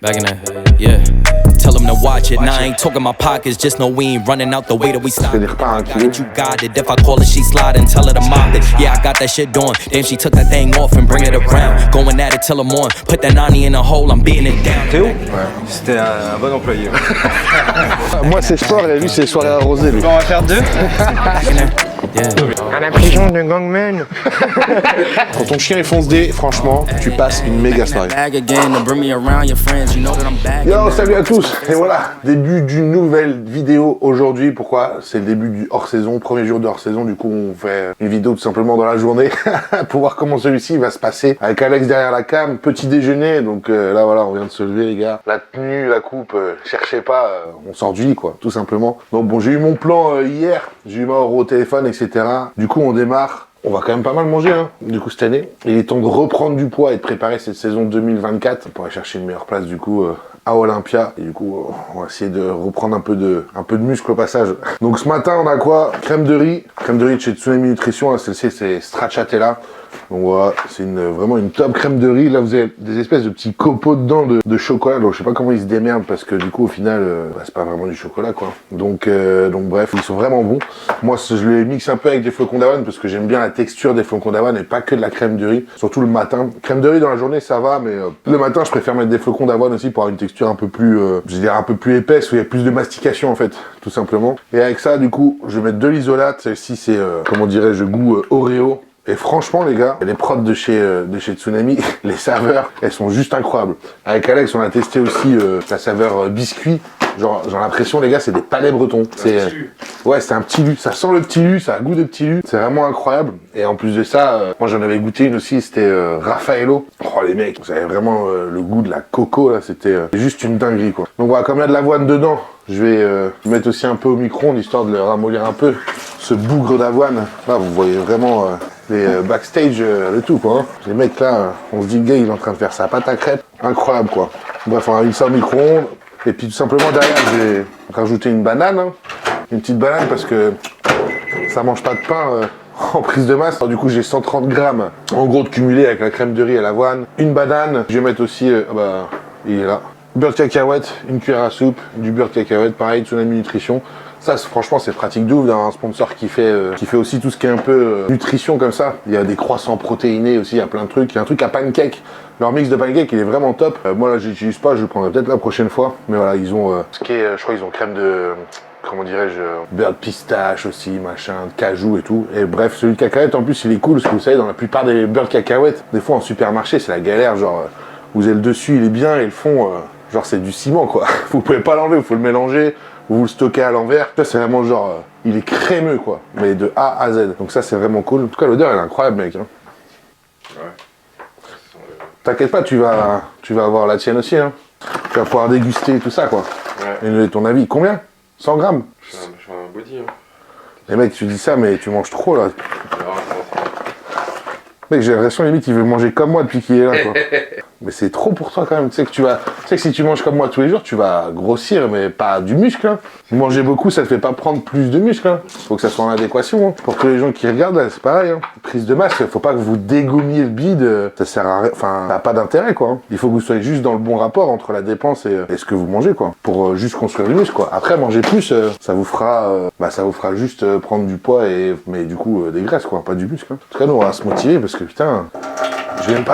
Back in that, yeah. Tell them to watch it. Now I ain't talking my pockets, just know we ain't running out the way that we stop. Fais des repas à 1 kilo. You got it. If I call it, she sliding. Tell her to mop it. Yeah, I got that shit doing. Damn, she took that thing off and bring it around. Going at it till I'm on. Put that 90 in a hole, I'm beating it down. Théo, c'était un bon employé. Moi c'est sport et lui c'est soirée arrosée. Lui. On va faire deux. À la prison de gangman. Quand ton chien il fonce des, franchement, tu passes une méga soirée. Yo, salut à tous. Et voilà, début d'une nouvelle vidéo aujourd'hui. Pourquoi? C'est le début du hors-saison, premier jour de hors-saison. Du coup, on fait une vidéo tout simplement dans la journée pour voir comment celui-ci va se passer. Avec Alex derrière la cam, petit déjeuner. Donc là, voilà, on vient de se lever, les gars. La tenue, la coupe, cherchez pas, on sort du lit, quoi, tout simplement. Donc bon, j'ai eu mon plan hier. J'ai eu Mauro au téléphone, etc. Du coup, on démarre. On va quand même pas mal manger, hein, du coup, cette année. Il est temps de reprendre du poids et de préparer cette saison 2024 pour aller chercher une meilleure place, du coup, à Olympia. Et du coup, on va essayer de reprendre un peu de muscle au passage. Donc, ce matin, on a quoi? Crème de riz de chez Tsunami Nutrition. Celle-ci, c'est Stracciatella. Donc voilà, c'est vraiment une top crème de riz. Là, vous avez des espèces de petits copeaux dedans de chocolat. Donc, je sais pas comment ils se démerdent parce que du coup, au final, c'est pas vraiment du chocolat, quoi. Donc bref, ils sont vraiment bons. Moi, je les mixe un peu avec des flocons d'avoine parce que j'aime bien la texture des flocons d'avoine et pas que de la crème de riz. Surtout le matin. Crème de riz dans la journée, ça va, mais le matin, je préfère mettre des flocons d'avoine aussi pour avoir une texture un peu plus, je veux dire, un peu plus épaisse où il y a plus de mastication, en fait, tout simplement. Et avec ça, du coup, je vais mettre de l'isolate. Celle-ci, c'est, comment dirais-je, goût Oreo. Et franchement, les gars, les prods de chez Tsunami, les saveurs, elles sont juste incroyables. Avec Alex, on a testé aussi la saveur biscuit. Genre, j'ai l'impression, les gars, c'est des palais bretons. C'est ouais, c'est un petit lu. Ça sent le petit lu, ça a goût de petit lu. C'est vraiment incroyable. Et en plus de ça, moi, j'en avais goûté une aussi, c'était Raffaello. Oh, les mecs, vous avez vraiment le goût de la coco, là. C'était juste une dinguerie, quoi. Donc voilà, comme il y a de l'avoine dedans, je vais mettre aussi un peu au micro-ondes, histoire de le ramollir un peu. Ce bougre d'avoine, là, vous voyez vraiment les backstage, le tout, quoi. Hein. Les mecs, là, on se dit, le gars, il est en train de faire sa pâte à crêpes. Incroyable, quoi. Bref, on a mis ça au micro-ondes. Et puis, tout simplement, derrière, j'ai rajouté une banane. Hein. Une petite banane, parce que ça mange pas de pain en prise de masse. Alors, du coup, j'ai 130 grammes, en gros, de cumulé avec la crème de riz et l'avoine. Une banane. Je vais mettre aussi, il est là. Beurre de cacahuète, une cuillère à soupe, du beurre de cacahuète, pareil, Tsunami Nutrition. Ça, franchement, c'est pratique de ouf d'avoir un sponsor qui fait aussi tout ce qui est un peu nutrition comme ça. Il y a des croissants protéinés aussi, il y a plein de trucs. Il y a un truc à pancake. Leur mix de pancake, il est vraiment top. Moi, là, j'utilise pas, je le prendrai peut-être la prochaine fois. Mais voilà, ils ont ce qui est, je crois, ils ont crème de, comment dirais-je, beurre de pistache aussi, machin, de cajou et tout. Et bref, celui de cacahuète, en plus, il est cool parce que vous savez, dans la plupart des beurres de cacahuète, des fois en supermarché, c'est la galère. Genre, vous avez le dessus, il est bien et le fond, genre, c'est du ciment, quoi. Vous pouvez pas l'enlever, il faut le mélanger. Vous le stockez à l'envers. Ça, c'est vraiment genre, il est crémeux, quoi. Mais de A à Z. Donc ça, c'est vraiment cool. En tout cas, l'odeur, elle est incroyable, mec. Hein. Ouais. T'inquiète pas, tu vas avoir la tienne aussi, hein. Tu vas pouvoir déguster tout ça, quoi. Ouais. Et ton avis, combien? 100 grammes? Je suis un body, hein. Les mecs, tu dis ça, mais tu manges trop, là. Mec, j'ai l'impression, limite, il veut manger comme moi depuis qu'il est là, quoi. Mais c'est trop pour toi, quand même. Tu sais que si tu manges comme moi tous les jours, tu vas grossir, mais pas du muscle, hein. Manger beaucoup, ça te fait pas prendre plus de muscle, hein. Faut que ça soit en adéquation, hein. Pour tous les gens qui regardent, là, c'est pareil, hein. Prise de masse, faut pas que vous dégommiez le bide. Ça sert à rien. Enfin, ça n'a pas d'intérêt, quoi. Hein. Il faut que vous soyez juste dans le bon rapport entre la dépense et ce que vous mangez, quoi. Pour juste construire du muscle, quoi. Après, manger plus, ça vous fera juste prendre du poids mais du coup, des graisses, quoi. Pas du muscle, hein. En tout cas, nous, on va se motiver parce que putain. J'ai même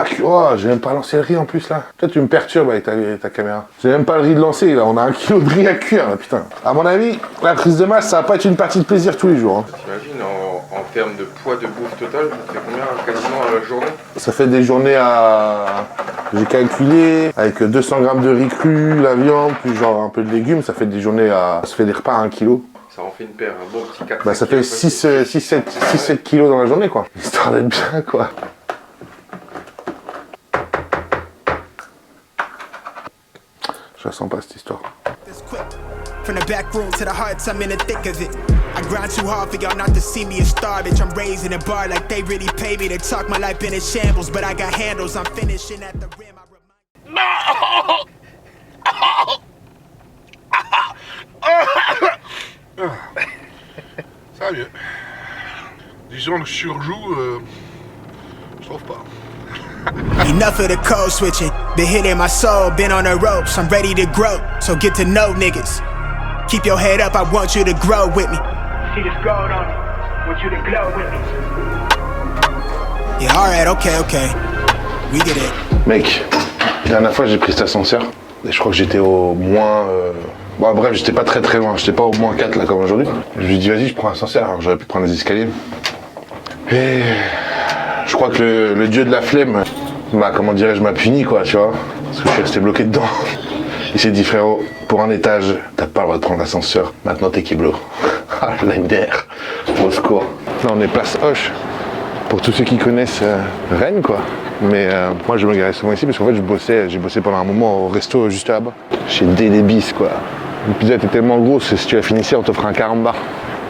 pas lancé le riz en plus là. Toi tu me perturbes avec ta caméra. J'ai même pas le riz de lancer là, on a 1 kilo de riz à cuire là, putain. À mon avis, la prise de masse ça va pas être une partie de plaisir tous les jours. Hein. T'imagines en termes de poids de bouffe total, ça fait combien quasiment à la journée? Ça fait des journées à... J'ai calculé, avec 200 grammes de riz cru, la viande, puis genre un peu de légumes, ça fait des journées à... Ça fait des repas à 1 kilo. Ça en fait une paire, un bon petit 4. Bah ça fait 6-7 kilos dans la journée quoi. Histoire d'être bien quoi. Je la sens pas cette histoire. From the back room to the hearts, I'm in the thick of it. I grind too hard for y'all not to see me a star, bitch. I'm raising a bar like they really pay me to talk. My life been in shambles, but I got handles. I'm finishing at the rim. Ça va mieux. Disons que surjoue, je trouve pas. Enough of the code switching. Been hitting my soul, been on the ropes, I'm ready to grow, so get to know niggas. Keep your head up, I want you to grow with me. See this gold on me, want you to glow with me. Yeah, alright, okay. We get it. Mec, la dernière fois j'ai pris cet ascenseur, et je crois que j'étais au moins... Bon bref, j'étais pas très loin, j'étais pas au moins 4 là comme aujourd'hui. Je lui ai dit vas-y je prends l'ascenseur, alors j'aurais pu prendre les escaliers. Et je crois que le dieu de la flemme m'a puni quoi, tu vois. Parce que je suis resté bloqué dedans. Il s'est dit frérot, pour un étage, t'as pas le droit de prendre l'ascenseur, maintenant t'es kiblo. Ah la MDR, au secours. Là on est place Hoche, pour tous ceux qui connaissent Rennes quoi. Mais moi je me garais souvent ici parce qu'en fait j'ai bossé pendant un moment au resto juste là-bas. Chez Délébis quoi. Le pizza était tellement grosse que si tu la finissais on t'offre un carambar.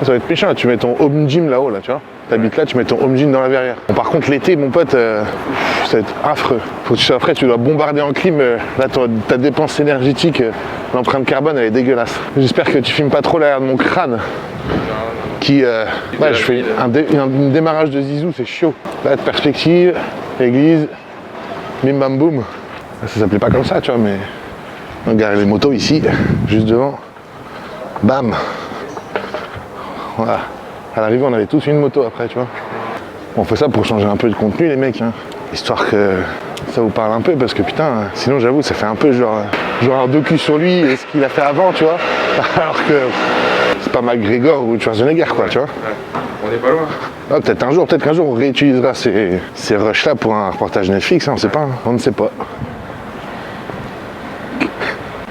Ça va être méchant, tu mets ton home gym là-haut là, tu vois. T'habites là, tu mets ton home gym dans la verrière. Bon, par contre l'été mon pote, ça va être affreux. Faut que tu sois frais, tu dois bombarder en clim. Là ta dépense énergétique, l'empreinte carbone elle est dégueulasse. J'espère que tu filmes pas trop l'arrière de mon crâne. Qui, ouais, je fais un démarrage de zizou, c'est chaud. Là de perspective, église, bim bam boum. Ça s'appelait pas comme ça tu vois mais. On gare les motos ici, juste devant. Bam. Voilà. À l'arrivée on avait tous une moto après tu vois. On fait ça pour changer un peu de contenu les mecs hein. Histoire que ça vous parle un peu parce que putain, sinon j'avoue ça fait un peu genre un docu sur lui et ce qu'il a fait avant tu vois. Alors que c'est pas McGregor ou Schwarzenegger quoi tu vois. On n'est pas loin. Ah, peut-être qu'un jour on réutilisera ces rushs là pour un reportage Netflix, hein, on sait pas, hein. On ne sait pas.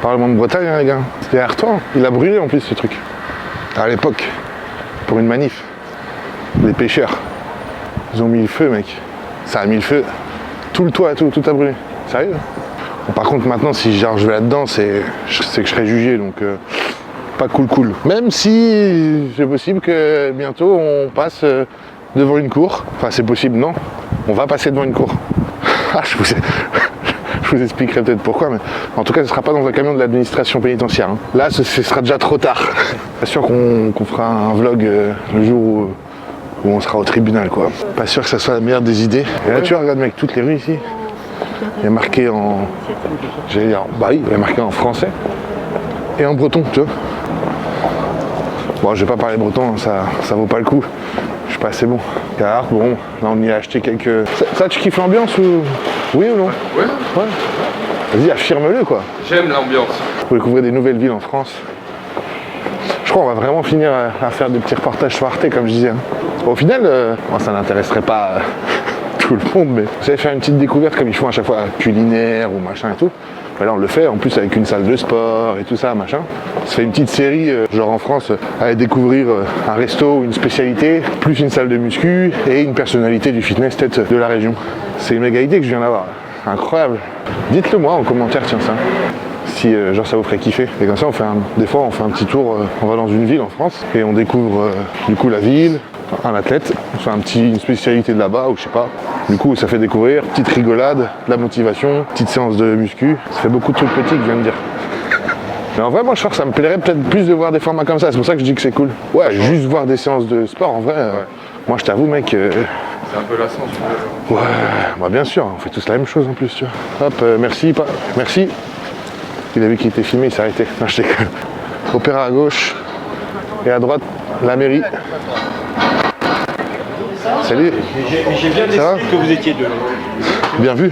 Parlement de Bretagne hein, les gars. C'était Artois, il a brûlé en plus ce truc. À l'époque, pour une manif. Les pêcheurs. Ils ont mis le feu mec. Ça a mis le feu. Tout le toit, tout a brûlé. Sérieux. Bon, par contre maintenant si genre je vais là-dedans c'est que je serai jugé donc pas cool. Même si c'est possible que bientôt on passe devant une cour. Enfin c'est possible non. On va passer devant une cour. Ah je vous expliquerai peut-être pourquoi, mais en tout cas ce sera pas dans un camion de l'administration pénitentiaire. Hein. Là ce sera déjà trop tard. Pas sûr qu'on fera un vlog le jour où on sera au tribunal quoi. Pas sûr que ça soit la meilleure des idées. Et là tu vois, regarde mec, toutes les rues ici. Il est marqué en... J'allais dire, bah oui, il est marqué en français et en breton, tu vois. Bon je vais pas parler breton, hein, ça vaut pas le coup. Je suis pas assez bon. Car bon, là on y a acheté quelques... Ça tu kiffes l'ambiance ou... Oui ou non? Ouais. Vas-y, affirme-le quoi. J'aime l'ambiance. Pour découvrir des nouvelles villes en France. Je crois qu'on va vraiment finir à faire des petits reportages sur Arte comme je disais. Hein. Au final, bon, ça n'intéresserait pas tout le monde, mais vous savez faire une petite découverte comme ils font à chaque fois culinaire ou machin et tout. Ben là on le fait en plus avec une salle de sport et tout ça machin. On se fait une petite série genre en France à découvrir un resto ou une spécialité, plus une salle de muscu et une personnalité du fitness peut-être de la région. C'est une méga idée que je viens d'avoir. Incroyable. Dites-le moi en commentaire tiens ça. Si genre ça vous ferait kiffer. Et comme ça des fois on fait un petit tour, on va dans une ville en France et on découvre du coup la ville, un athlète, on fait une spécialité de là-bas ou je sais pas. Du coup ça fait découvrir, petite rigolade, de la motivation, petite séance de muscu. Ça fait beaucoup de trucs petits que je viens de dire. Mais en vrai moi je crois que ça me plairait peut-être plus de voir des formats comme ça, c'est pour ça que je dis que c'est cool. Ouais, juste voir des séances de sport en vrai, moi je t'avoue mec... C'est un peu lassant tu vois. Ouais, bah bien sûr, on fait tous la même chose en plus tu vois. Hop, merci. Il a vu qu'il était filmé, il s'est arrêté. Non, je déconne. Opéra à gauche et à droite, la mairie. Salut. J'ai bien décidé que vous étiez deux. Bien vu.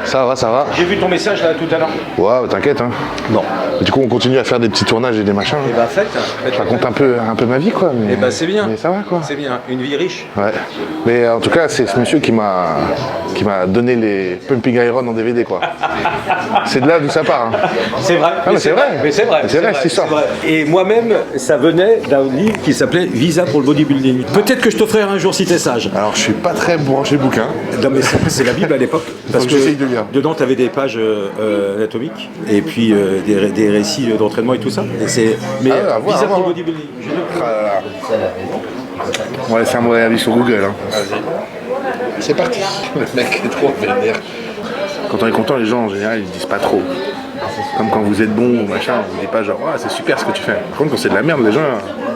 Ça va. J'ai vu ton message là tout à l'heure. Ouais, t'inquiète. Hein. Non. Du coup, on continue à faire des petits tournages et des machins. Et bah faites. Je raconte un peu ma vie quoi. Mais, et bah c'est bien. Mais ça va quoi. C'est bien. Une vie riche. Ouais. Mais en tout cas, c'est ce monsieur qui m'a donné les Pumping Iron en DVD quoi. C'est de là d'où ça part. Hein. C'est vrai. Ah, mais c'est vrai. Mais c'est vrai. C'est vrai cette histoire. Et moi-même, ça venait d'un livre qui s'appelait Visa pour le bodybuilding. Peut-être que je t'offrirai un jour si t'es sage. Alors je suis pas très branché bouquin. Non mais c'est la Bible à l'époque. Parce que j'essaye de lire. dedans tu avais des pages anatomiques et puis des récits d'entraînement et tout ça. Et c'est Visa pour le bodybuilding. On va laisser un mot avis sur Google. Hein. Vas-y. C'est parti. Le mec est trop vénère. Quand on est content, les gens en général ils disent pas trop. Comme quand vous êtes bon ou machin, on vous dit pas genre c'est super ce que tu fais. Par contre quand c'est de la merde, les gens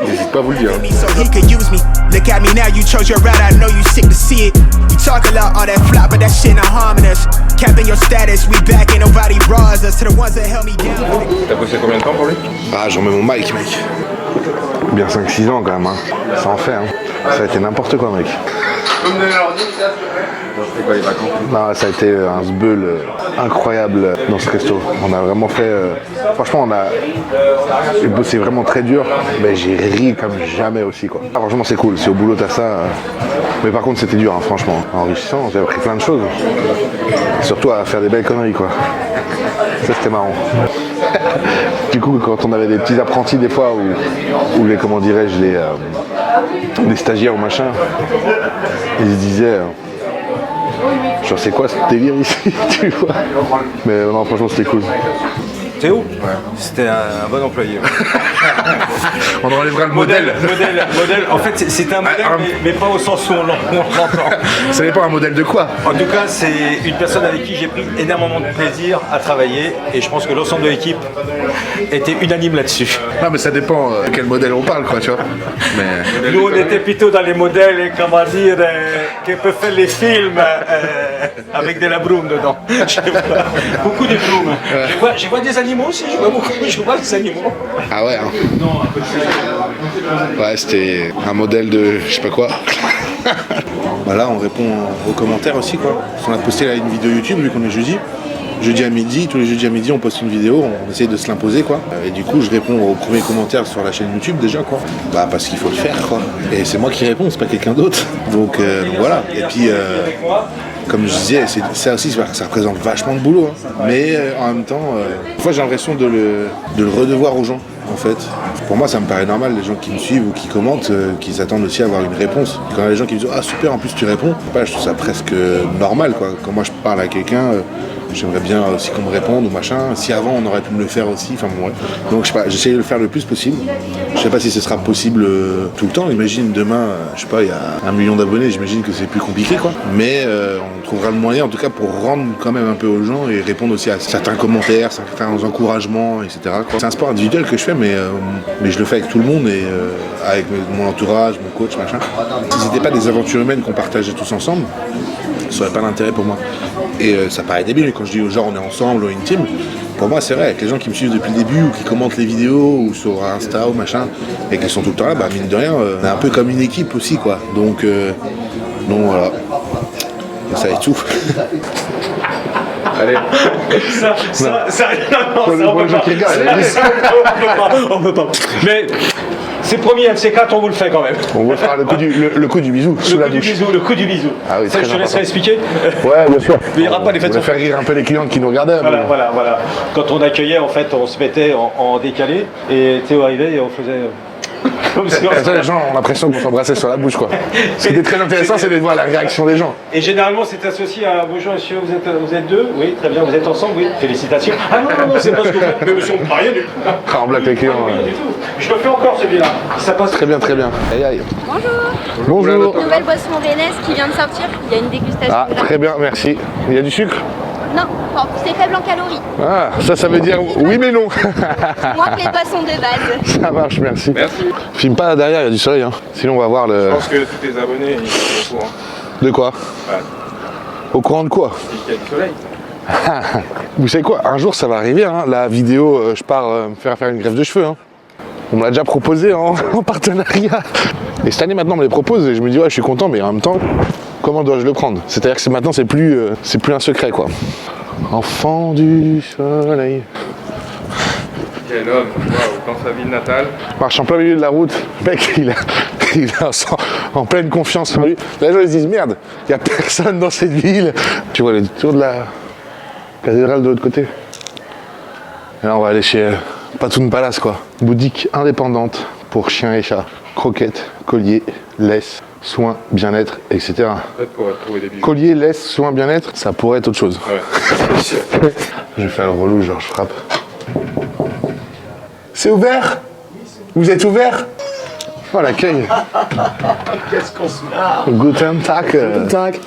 ils n'hésitent pas à vous le dire. So he could use me. Look at me now, you chose your route, I know you sick to see it. You talk a lot, all that flop, but that shit not harming us. Capping your status, we back, ain't nobody bras us to the ones that held me down. T'as bossé combien de temps pour lui? Ah, j'en mets mon mic, mec. Bien 5-6 ans quand même, hein. Ça en fait, hein. Ça a été n'importe quoi, mec. C'était quoi les vacances? Non, ça a été un sbeul incroyable dans ce resto. On a vraiment fait... franchement, j'ai bossé vraiment très dur, mais j'ai ri comme jamais aussi, quoi. Ah, franchement, c'est cool. Si au boulot, t'as ça... Mais par contre, c'était dur, hein, franchement. Enrichissant, j'ai appris plein de choses. Et surtout à faire des belles conneries, quoi. Ça, c'était marrant. Du coup, quand on avait des petits apprentis, des fois, ou les, comment dirais-je, les stagiaires ou machin, ils se disaient... genre c'est quoi ce délire ici, tu vois. Mais non, franchement c'était cool. Théo, c'était un bon employé. On enlèvera le modèle. Modèle, en fait c'est un modèle, mais pas au sens où on l'entend. Ça dépend un modèle de quoi? En tout cas, c'est une personne avec qui j'ai pris énormément de plaisir à travailler et je pense que l'ensemble de l'équipe était unanime là-dessus. Non mais ça dépend de quel modèle on parle, quoi, tu vois. Mais... Nous on était plutôt dans les modèles, comment dire, qui peuvent faire les films avec de la brume dedans. Beaucoup de brume. Je vois des animaux aussi, je vois des animaux. Ah ouais, hein. Ouais, c'était un modèle de je sais pas quoi. Voilà, on répond aux commentaires aussi, quoi. On a posté là une vidéo YouTube vu qu'on est jeudi. Jeudi à midi, tous les jeudis à midi on poste une vidéo, on essaye de se l'imposer, quoi. Et du coup je réponds aux premiers commentaires sur la chaîne YouTube déjà, quoi. Bah parce qu'il faut le faire, quoi. Et c'est moi qui réponds, c'est pas quelqu'un d'autre. Donc voilà. Et puis comme je disais, ça aussi ça représente vachement de boulot, hein. Mais en même temps, des fois j'ai l'impression de le redevoir aux gens. En fait, pour moi ça me paraît normal, les gens qui me suivent ou qui commentent, qui s'attendent aussi à avoir une réponse. Quand il y a des gens qui me disent ah super, en plus tu réponds, je trouve ça presque normal, quoi. Quand moi je parle à quelqu'un, j'aimerais bien aussi qu'on me réponde ou machin. Si avant on aurait pu me le faire aussi, enfin bon, ouais. Donc je sais pas, j'essaie de le faire le plus possible. Je sais pas si ce sera possible tout le temps. Imagine demain, je sais pas, il y a 1 million d'abonnés, j'imagine que c'est plus compliqué, quoi. Mais on trouvera le moyen en tout cas pour rendre quand même un peu aux gens et répondre aussi à certains commentaires, certains encouragements, etc., quoi. C'est un sport individuel que je fais, mais je le fais avec tout le monde et avec mon entourage, mon coach, machin. Si c'était pas des aventures humaines qu'on partageait tous ensemble, ça n'aurait pas d'intérêt pour moi. Et ça paraît débile quand je dis aux gens on est ensemble, on est une team. Pour moi c'est vrai, avec les gens qui me suivent depuis le début ou qui commentent les vidéos ou sur Insta ou machin et qui sont tout le temps là, bah mine de rien, on est un peu comme une équipe aussi, quoi. Donc voilà. Et ça est tout. Allez. On peut pas. Mais c'est promis, MC4, on vous le fait quand même. On va faire le coup du bisou sous la douche. Le coup du bisou. Ah oui, ça, je te laisserai expliquer. Ouais, bien sûr. Mais il n'y aura pas les fêtes. On va faire rire un peu les clients qui nous regardaient. Voilà. Quand on accueillait, en fait, on se mettait en décalé et Théo arrivait et on faisait... Comme ça, les gens ont l'impression qu'on s'embrassait sur la bouche, quoi. Ce qui était très intéressant, c'est de voir la réaction des gens. Et généralement, c'est associé à bonjour monsieur, vous êtes deux? Oui, très bien, vous êtes ensemble? Oui, félicitations. Ah non, c'est pas ce que vous faites. Mais monsieur, on ne parle rien du tout. Ah, on blague les clients. Rien du tout. Je le fais encore celui-là. Ça passe très bien. Aïe aïe. Bonjour. Nouvelle boisson rennaise qui vient de sortir. Il y a une dégustation. Ah, très bien, merci. Il y a du sucre? Non, c'est faible en calories. Ah, ça veut dire oui mais non. Moins que les boissons de base. Ça marche, merci. Filme pas là derrière, il y a du soleil, hein. Sinon on va voir le... Je pense que tous tes abonnés, ils sont au courant. De quoi? Ouais. Au courant de quoi? Il y a du soleil. Vous savez quoi? Un jour ça va arriver, hein. La vidéo, je pars me faire une greffe de cheveux, hein. On me l'a déjà proposé en partenariat. Et cette année maintenant on me les propose et je me dis ouais je suis content, mais en même temps, comment dois-je le prendre? C'est-à-dire que maintenant c'est plus un secret, quoi. Enfant du soleil. Quel homme, waouh, dans sa ville natale. Marche en plein milieu de la route, le mec il est en pleine confiance en lui. Là, les gens ils se disent merde, il n'y a personne dans cette ville. Tu vois les tours de la cathédrale de l'autre côté. Et là on va aller chez Patoun Palace, quoi. Boutique indépendante pour chiens et chats. Croquettes, colliers, laisse, soins, bien-être, etc. Peut-être qu'on va trouver des bijoux. Collier, laisse, soins, bien-être, ça pourrait être autre chose. Ouais. Je vais faire le relou, genre je frappe. C'est ouvert? Vous êtes ouvert? Oh l'accueil. Qu'est-ce qu'on se marre. Guten Tag. Guten Tag.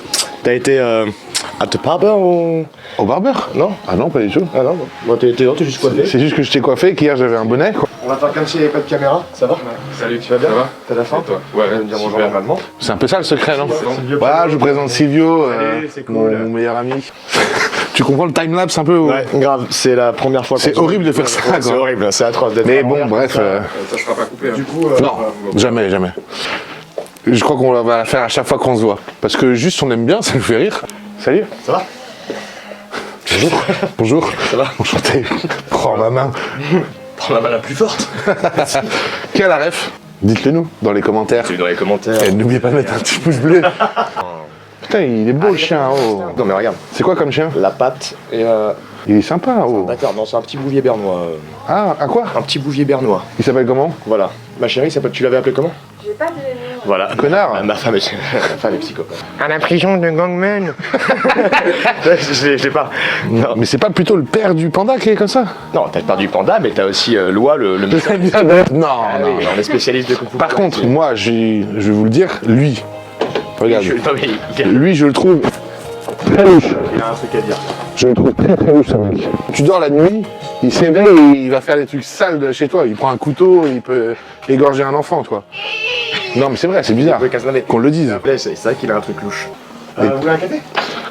T'as été à te barber ou... Au barbeur? Non. Ah non, pas du tout. Ah non, moi t'es juste coiffé. C'est juste que je t'ai coiffé, qu'hier j'avais un bonnet, quoi. On va faire comme s'il n'y avait pas de caméra, ça va? Salut, tu vas bien? Ça va? T'as la faim? Toi? Ouais, Tu vas me dire bonjour normalement. C'est un peu ça le secret, non? Silvio. Voilà, je vous présente Silvio, Salut, c'est cool. mon meilleur ami. Tu comprends le timelapse un peu Ouais, grave, c'est la première fois. C'est horrible de faire ça, quoi. C'est horrible, c'est atroce d'être. Mais bon, bref. Ça sera pas coupé. Du coup, Non, jamais, jamais. Je crois qu'on va la faire à chaque fois qu'on se voit. Parce que juste on aime bien, ça nous fait rire. Salut. ça va? Bonjour. Bonjour. Ça va? Enchanté. Prends ma main. Prends la main la plus forte. Qui a la ref? Dites-le nous dans les commentaires. C'est dans les commentaires. Et n'oubliez pas de mettre un petit pouce bleu. Putain, il est beau le chien. Oh. Non mais regarde, C'est quoi comme chien? la patte et Il est sympa. Oh. d'accord, non c'est un petit bouvier bernois. Ah, à quoi? Un petit bouvier bernois. Il s'appelle comment? Voilà. Ma chérie, tu l'avais appelé comment? J'ai pas de. Voilà. Connard. Ma femme est psychopathe. À la prison de gangman. je l'ai pas. Non, Mais c'est pas plutôt le père du panda qui est comme ça? non t'as pas du panda, mais t'as aussi Loi, le Non, non, non. on est spécialiste de Kung Fu. Par contre, moi, je vais vous le dire, lui, regarde, Non, mais lui, je le trouve très louche. il a un truc à dire. Je le trouve très très louche, ce mec. Tu dors la nuit, il s'éveille et il va faire des trucs sales de chez toi. Il prend un couteau, il peut égorger un enfant, toi. Non, mais c'est vrai, c'est bizarre qu'on le dise. C'est vrai qu'il a un truc louche. Vous voulez un café?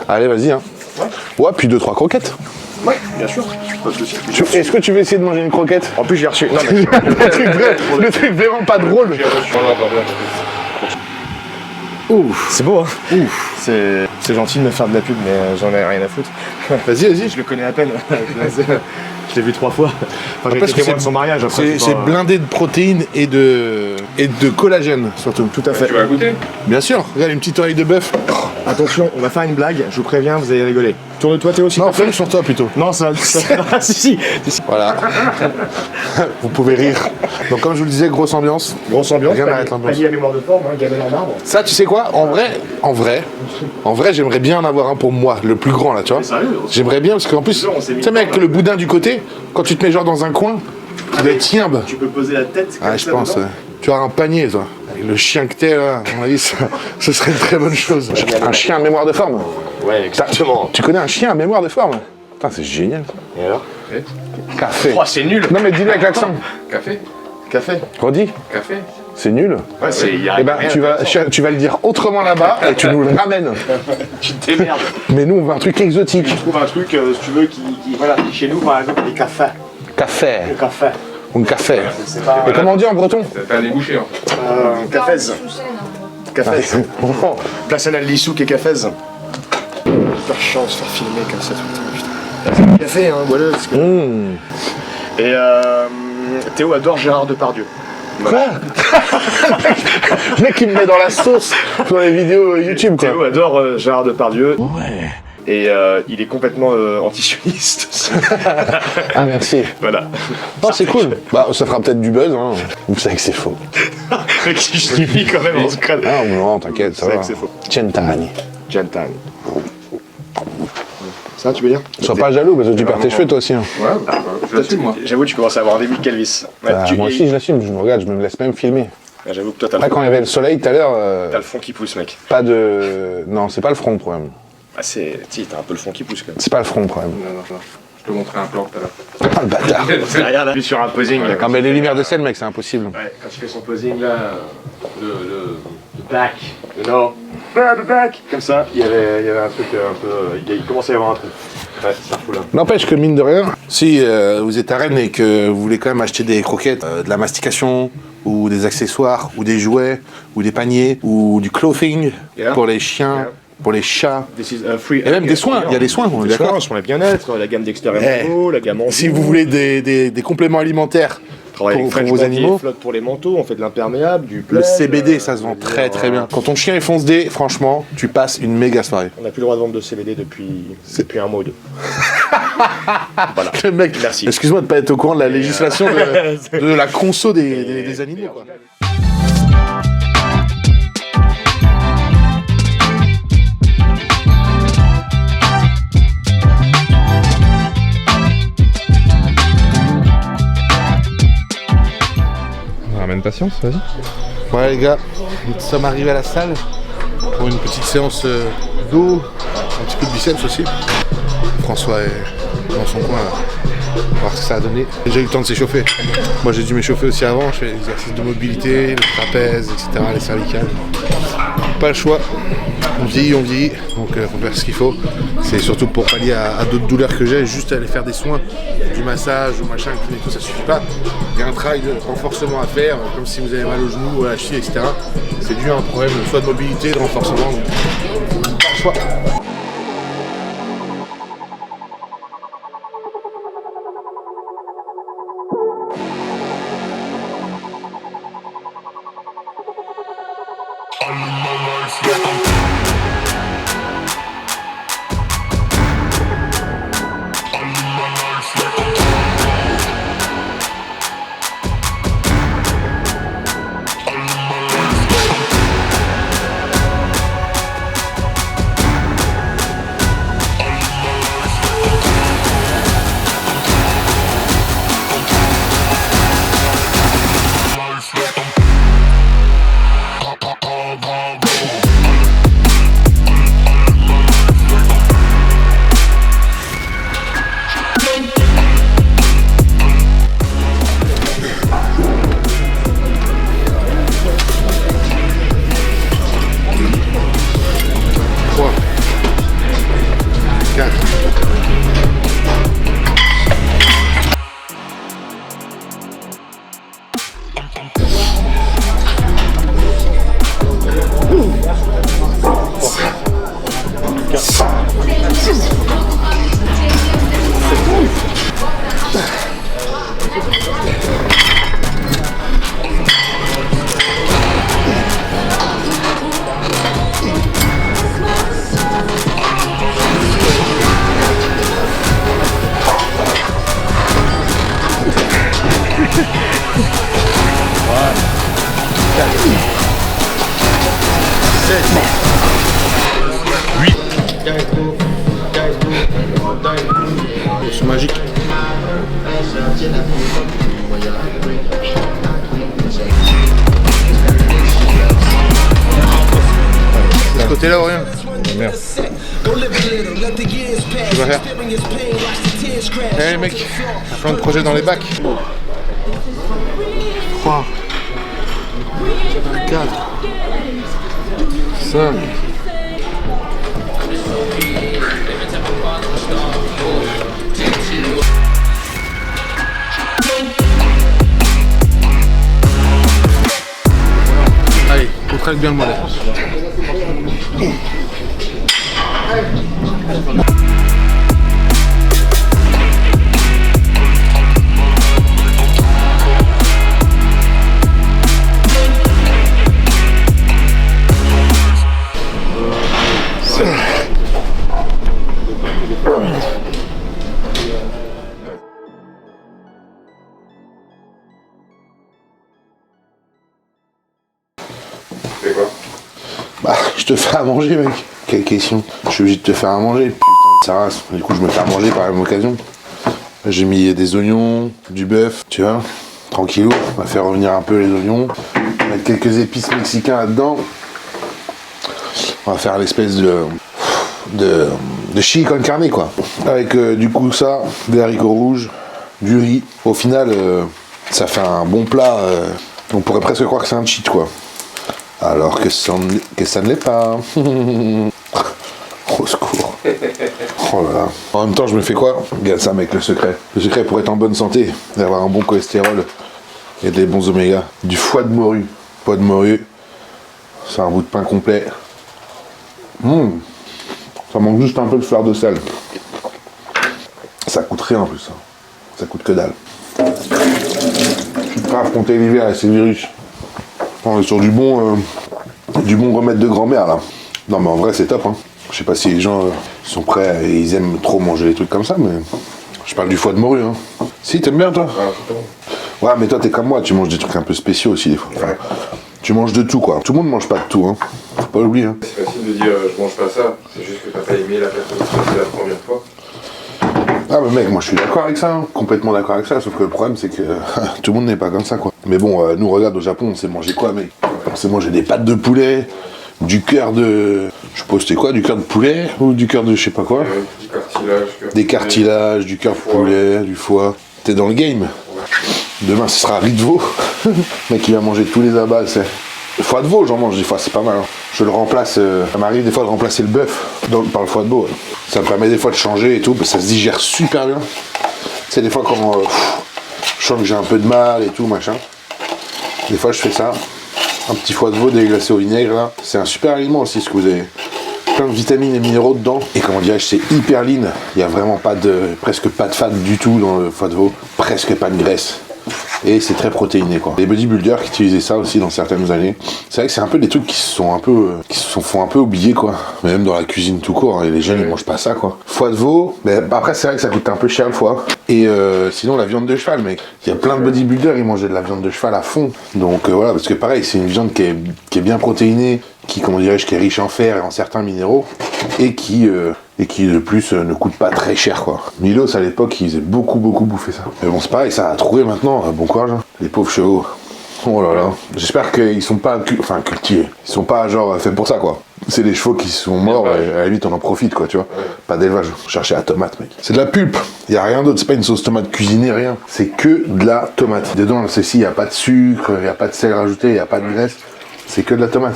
Allez, vas-y, hein. Ouais, puis 2-3 croquettes. Ouais, bien sûr. Pas de souci. Est-ce que tu veux essayer de manger une croquette? En plus, j'ai reçu. Non, mais le truc vraiment pas drôle. ouf, c'est beau, hein. Ouf, c'est gentil de me faire de la pub, mais j'en ai rien à foutre. Vas-y. Je le connais à peine. Je l'ai vu 3 fois. Enfin, j'ai Parce été que témoin de son mariage. Après, C'est blindé de protéines et de collagène, surtout. Tout à fait. Tu vas goûter? Bien sûr, regarde une petite oreille de bœuf. Attention, on va faire une blague. Je vous préviens, vous allez rigoler. Tourne-toi, Théo, s'il Non, te plaît. fais sur toi plutôt. Non, ça. si. Voilà. Vous pouvez rire. Donc comme je vous le disais, grosse ambiance. Grosse ambiance. Rien n'arrête l'ambiance. Panier à mémoire de forme, hein, gamelle en marbre. Ça, tu sais quoi? En vrai, j'aimerais bien en avoir un pour moi, le plus grand là, tu vois. Sérieux? J'aimerais bien parce qu'en plus, On s'est mis tu sais mec, le boudin du côté, quand tu te mets genre dans un coin, tu dois être tiembe. Tu peux poser la tête. Ah, je pense. Tu as un panier, toi. Et le chien que t'es là, à mon avis, ce serait une très bonne chose. Un chien à mémoire de forme. Ouais, exactement. Tu connais un chien à mémoire de forme? Putain, c'est génial. Et alors? Café. Oh, c'est nul. Non mais dis-le avec l'accent. Café? Café. Redis. Café? C'est nul. Ouais, c'est. Eh ben, tu vas le dire autrement là-bas et tu nous le ramènes. Tu te démerdes. Mais nous, on veut un truc exotique. Tu trouves un truc, si tu veux, qui. Voilà, chez nous, par exemple, des cafés. Café. Le café. Un café. C'est pas. Et comment on dit en breton? T'as les bouchées, hein. Cafés. Cafés. Place à Lissouk et Cafés. Pas chance de se faire filmer comme ça tout le temps, putain. Café, hein, voilà. Et Théo adore Gérard Depardieu. Quoi? Le mec, il me met dans la sauce sur les vidéos YouTube, quoi. Théo adore Gérard Depardieu. Ouais. Et il est complètement antisioniste aussi. Ah, merci. Voilà. Oh, c'est cool. Bah, ça fera peut-être du buzz, hein. Vous savez que c'est faux. Qui justifie quand même en secret. Ah, non, t'inquiète, ça C'est vrai va. que c'est faux. Gentani. Gentan. Ça, tu veux dire? Sois pas jaloux parce que tu perds tes cheveux, toi aussi. Hein. Ouais, je l'assume, moi. J'avoue, tu commences à avoir un début de Kelvis. Ouais, Bah, moi aussi, je l'assume. Je me regarde, je me laisse même filmer. J'avoue que toi, t'as Après, le quand il y avait le soleil tout à l'heure, T'as le fond qui pousse, mec. pas de. Non, c'est pas le front le problème. Ah, c'est. Si, t'as un peu le fond qui pousse quand même. C'est pas le front le problème. Non. Je te montrerai un plan tout à l'heure. Ah, le bâtard. Regarde, là. Sur un posing. Là, Non, mais les lumières de scène, mec, c'est impossible. ouais, quand il fait son posing là, le back, le back, comme ça, il y avait un truc un peu. Il commençait à y avoir un truc. Ouais, ça fout là. N'empêche que mine de rien, si vous êtes à Rennes et que vous voulez quand même acheter des croquettes, de la mastication, ou des accessoires, ou des jouets, ou des paniers, ou du clothing Yeah. pour les chiens, pour les chats, This is, free. et même des soins, il y a des soins, on est d'accord. Sur le bien-être, la gamme Dexter Manteau, la gamme Si vous voulez des compléments alimentaires pour vos animaux, flotte pour les manteaux, on fait de l'imperméable, du plaid. le CBD, ça se vend très très bien. Quand ton chien est foncedé, franchement, tu passes une méga soirée. On n'a plus le droit de vendre de CBD depuis un mois ou deux. Voilà. Le mec, Merci. excuse-moi de pas être au courant de la législation de la conso des animaux, quoi. Ramène ta science, vas-y. Voilà les gars, nous sommes arrivés à la salle pour une petite séance d'eau, un petit peu de biceps aussi. François est dans son coin là. On va voir ce que ça a donné. J'ai déjà eu le temps de s'échauffer. Moi j'ai dû m'échauffer aussi avant, je fais l'exercice de mobilité, le trapèze, etc., les cervicales. Pas le choix. On vieillit, donc faut faire ce qu'il faut. C'est surtout pour pallier à d'autres douleurs que j'ai, juste aller faire des soins, du massage ou machin, et tout, ça suffit pas. Il y a un travail de renforcement à faire, comme si vous avez mal au genou, à la cheville, etc. C'est dû à un problème soit de mobilité, de renforcement, donc pas le choix. C'est magique. De ce côté-là ou rien? Merde. Tu vas faire. Eh les mecs, plein de projets dans les bacs. 3, 4, 5. Allez, contracte bien le mollet. C'est quoi? Bah, je te fais à manger, mec. Quelle question? Je suis obligé de te faire à manger. Putain de sa race. Du coup, je me fais à manger par la même occasion. J'ai mis des oignons, du bœuf, tu vois. Tranquillou. On va faire revenir un peu les oignons. On va mettre quelques épices mexicains là-dedans. On va faire l'espèce de chili con carne, quoi. Avec du coup ça, des haricots rouges, du riz. Au final, ça fait un bon plat. On pourrait presque croire que c'est un cheat, quoi. Alors que ça ne l'est pas. Au secours. Oh là là. En même temps, je me fais quoi? Regarde ça, mec, le secret. Le secret pour être en bonne santé, d'avoir un bon cholestérol et des bons oméga. Du foie de morue. Foie de morue. C'est un bout de pain complet. Ça manque juste un peu de fleur de sel. Ça coûte rien en plus. Hein. Ça coûte que dalle. Je suis prêt à affronter l'hiver et ces virus. On est sur du bon remède de grand-mère là. Non mais en vrai c'est top. Hein. Je sais pas si les gens sont prêts et ils aiment trop manger des trucs comme ça, mais je parle du foie de morue. Hein. Si, t'aimes bien toi? Ouais, mais toi t'es comme moi, tu manges des trucs un peu spéciaux aussi des fois. Enfin, tu manges de tout quoi. Tout le monde mange pas de tout, hein. Faut pas l'oublier. Hein. C'est facile de dire je mange pas ça, c'est juste que t'as pas aimé la personne qui l'a fait la première fois. Ah mais mec, moi je suis d'accord avec ça, hein. Complètement d'accord avec ça, sauf que le problème c'est que tout le monde n'est pas comme ça quoi. Mais bon, nous regarde au Japon, on sait manger quoi mec? On sait manger des pâtes de poulet, du cœur de... Je suppose c'était quoi, du cœur de poulet ou du cœur de je sais pas quoi? Du cartilage. Des cartilages, du cœur de poulet, du foie. T'es dans le game. Demain ce sera riz de veau. Mec il va manger tous les abats, c'est. Foie de veau, j'en mange des fois, c'est pas mal. Hein. Je le remplace, ça m'arrive des fois de remplacer le bœuf par le foie de veau. Ouais. Ça me permet des fois de changer et tout, parce que ça se digère super bien. Tu sais, des fois quand je sens que j'ai un peu de mal et tout, machin, des fois je fais ça. Un petit foie de veau déglacé au vinaigre, là. C'est un super aliment aussi, parce que vous avez plein de vitamines et minéraux dedans. Et comment dirais-je, c'est hyper lean. Il n'y a vraiment presque pas de fat du tout dans le foie de veau. Presque pas de graisse. Et c'est très protéiné, quoi. Les bodybuilders qui utilisaient ça aussi dans certaines années. C'est vrai que c'est un peu des trucs qui se font un peu oublier, quoi. Mais même dans la cuisine tout court, hein, et les jeunes ils mangent pas ça, quoi. Foie de veau, mais après c'est vrai que ça coûte un peu cher le foie. Et sinon la viande de cheval, mec. Il y a plein de bodybuilders, ils mangeaient de la viande de cheval à fond. Donc voilà, parce que pareil, c'est une viande qui est bien protéinée, qui, comment dirais-je, qui est riche en fer et en certains minéraux, et qui de plus ne coûte pas très cher, quoi. Milos à l'époque il faisait beaucoup bouffer ça. Mais bon c'est pareil, ça a trouvé maintenant, bon courage hein. Les pauvres chevaux. Oh là là. J'espère qu'ils sont pas cultivés. Ils sont pas genre faits pour ça, quoi. C'est des chevaux qui sont morts et à la limite on en profite, quoi, tu vois. Ouais. Pas d'élevage. Chercher la tomate, mec. C'est de la pulpe. Il y a rien d'autre, c'est pas une sauce tomate cuisinée, rien. C'est que de la tomate. Dedans, celle-ci, il y a pas de sucre, il y a pas de sel rajouté, il y a pas de graisse. C'est que de la tomate.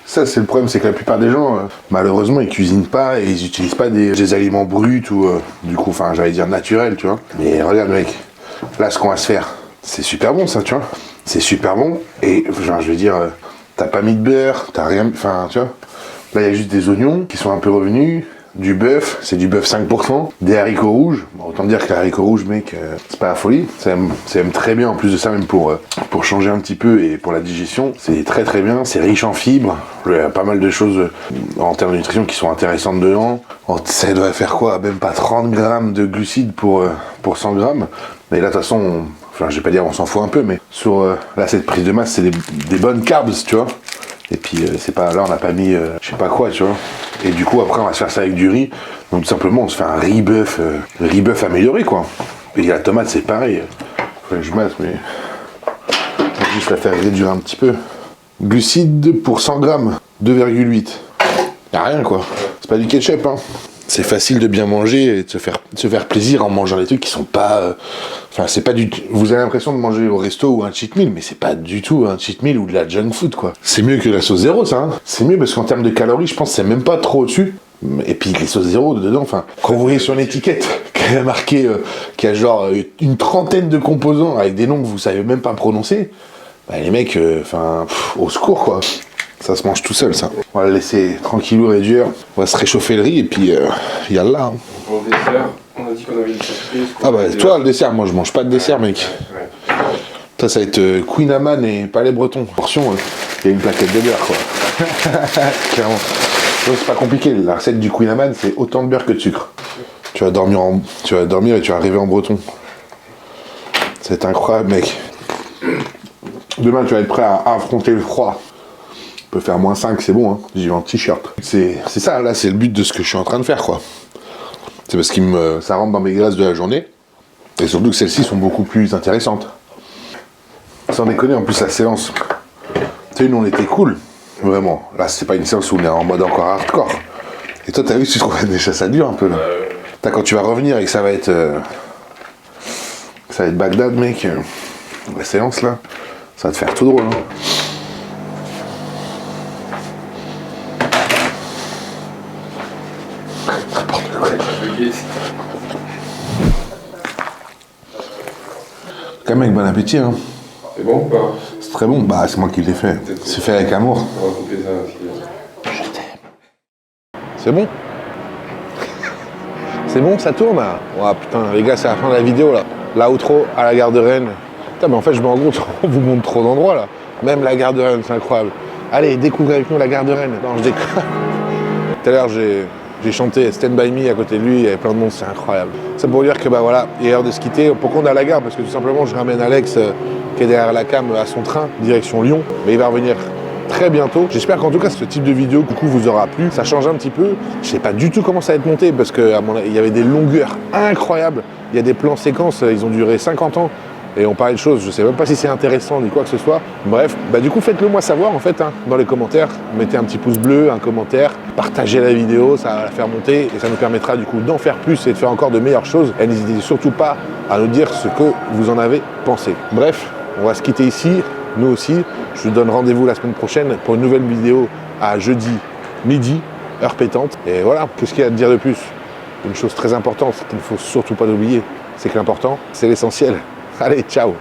Ça, c'est le problème, c'est que la plupart des gens, malheureusement, ils cuisinent pas et ils utilisent pas des aliments bruts ou, du coup, enfin, j'allais dire naturels, tu vois. Mais regarde, mec, là, ce qu'on va se faire, c'est super bon, ça, tu vois. C'est super bon et, genre, je veux dire, t'as pas mis de beurre, t'as rien, enfin, tu vois. Là, il y a juste des oignons qui sont un peu revenus, du bœuf, c'est du bœuf 5%, des haricots rouges. Bon, autant dire que les haricots rouges, mec, c'est pas la folie. Ça aime très bien, en plus de ça, même pour changer un petit peu et pour la digestion. C'est très bien, c'est riche en fibres. Il y a pas mal de choses en termes de nutrition qui sont intéressantes dedans. Ça devrait faire quoi? Même pas 30 grammes de glucides pour 100 grammes. Mais là, de toute façon, enfin, je vais pas dire on s'en fout un peu, mais sur là, cette prise de masse, c'est des bonnes carbs, tu vois. Et puis c'est pas là on n'a pas mis je sais pas quoi, tu vois. Et du coup après on va se faire ça avec du riz. Donc tout simplement on se fait un riz bœuf amélioré, quoi. Et la tomate c'est pareil. Faut que je mette, mais on va juste la faire réduire un petit peu. Glucides pour 100 grammes, 2,8. Y'a rien, quoi. C'est pas du ketchup, hein. C'est facile de bien manger et de se faire plaisir en mangeant des trucs qui sont pas... Enfin, c'est pas du tout... Vous avez l'impression de manger au resto ou un cheat meal, mais c'est pas du tout un cheat meal ou de la junk food, quoi. C'est mieux que la sauce zéro, ça, hein. C'est mieux parce qu'en termes de calories, je pense que c'est même pas trop au-dessus. Et puis les sauces zéro dedans, enfin... Quand vous voyez sur l'étiquette qu'il y a marqué... qu'il y a genre une trentaine de composants avec des noms que vous savez même pas prononcer, bah les mecs, enfin... au secours, quoi. Ça se mange tout seul, ça. On va le laisser tranquillou réduire. On va se réchauffer le riz et puis yallah. Hein. Pour le dessert, on a dit qu'on avait une surprise. Ah bah toi le dessert, moi je mange pas de dessert, mec. Ouais. Ça va être Queen Amman et Palais Breton. Portion, il y a une plaquette de beurre, quoi. Clairement. Donc c'est pas compliqué. La recette du Queen Amman, c'est autant de beurre que de sucre. Tu vas dormir et tu vas arriver en breton. C'est incroyable, mec. Demain, tu vas être prêt à affronter le froid. On peut faire -5, c'est bon, hein. J'y vais en t-shirt. C'est ça, là, c'est le but de ce que je suis en train de faire, quoi. C'est parce que ça rentre dans mes graisses de la journée. Et surtout que celles-ci sont beaucoup plus intéressantes. Sans déconner, en plus, la séance. Tu sais, nous, on était cool. Vraiment. Là, c'est pas une séance où on est en mode encore hardcore. Et toi, t'as vu, tu trouves déjà ça dure un peu, là. Quand tu vas revenir et que ça va être Bagdad, mec. La séance, là, ça va te faire tout drôle, hein. Quand même, bon appétit, hein. C'est bon ou pas? C'est très bon. Bah, c'est moi qui l'ai fait. C'est fait avec amour. On va couper ça aussi. Je t'aime. C'est bon? C'est bon, ça tourne, là? Oh putain, les gars, c'est la fin de la vidéo, là. La outro à la gare de Rennes. Putain, mais en fait, je me rends compte, on vous montre trop d'endroits, là. Même la gare de Rennes, c'est incroyable. Allez, découvrez avec nous la gare de Rennes. Non, je déconne. Tout à l'heure, j'ai chanté Stand By Me à côté de lui, il y avait plein de monde, c'est incroyable. C'est pour dire que bah voilà, il est l'heure de se quitter. Pourquoi on est à la gare? Parce que tout simplement je ramène Alex qui est derrière la cam à son train, direction Lyon. Mais il va revenir très bientôt. J'espère qu'en tout cas ce type de vidéo coucou vous aura plu. Ça change un petit peu. Je sais pas du tout comment ça va être monté parce qu'il y avait des longueurs incroyables. Il y a des plans séquences, ils ont duré 50 ans. Et on parlait de choses, je sais même pas si c'est intéressant ni quoi que ce soit. Bref, bah du coup faites-le moi savoir en fait, hein, dans les commentaires. Mettez un petit pouce bleu, un commentaire, partagez la vidéo, ça va la faire monter et ça nous permettra du coup d'en faire plus et de faire encore de meilleures choses. Et n'hésitez surtout pas à nous dire ce que vous en avez pensé. Bref, on va se quitter ici. nous aussi. Je vous donne rendez-vous la semaine prochaine pour une nouvelle vidéo à jeudi midi, heure pétante. Et voilà, qu'est-ce qu'il y a à dire de plus? Une chose très importante qu'il ne faut surtout pas oublier, c'est que l'important, c'est l'essentiel. Allez, ciao!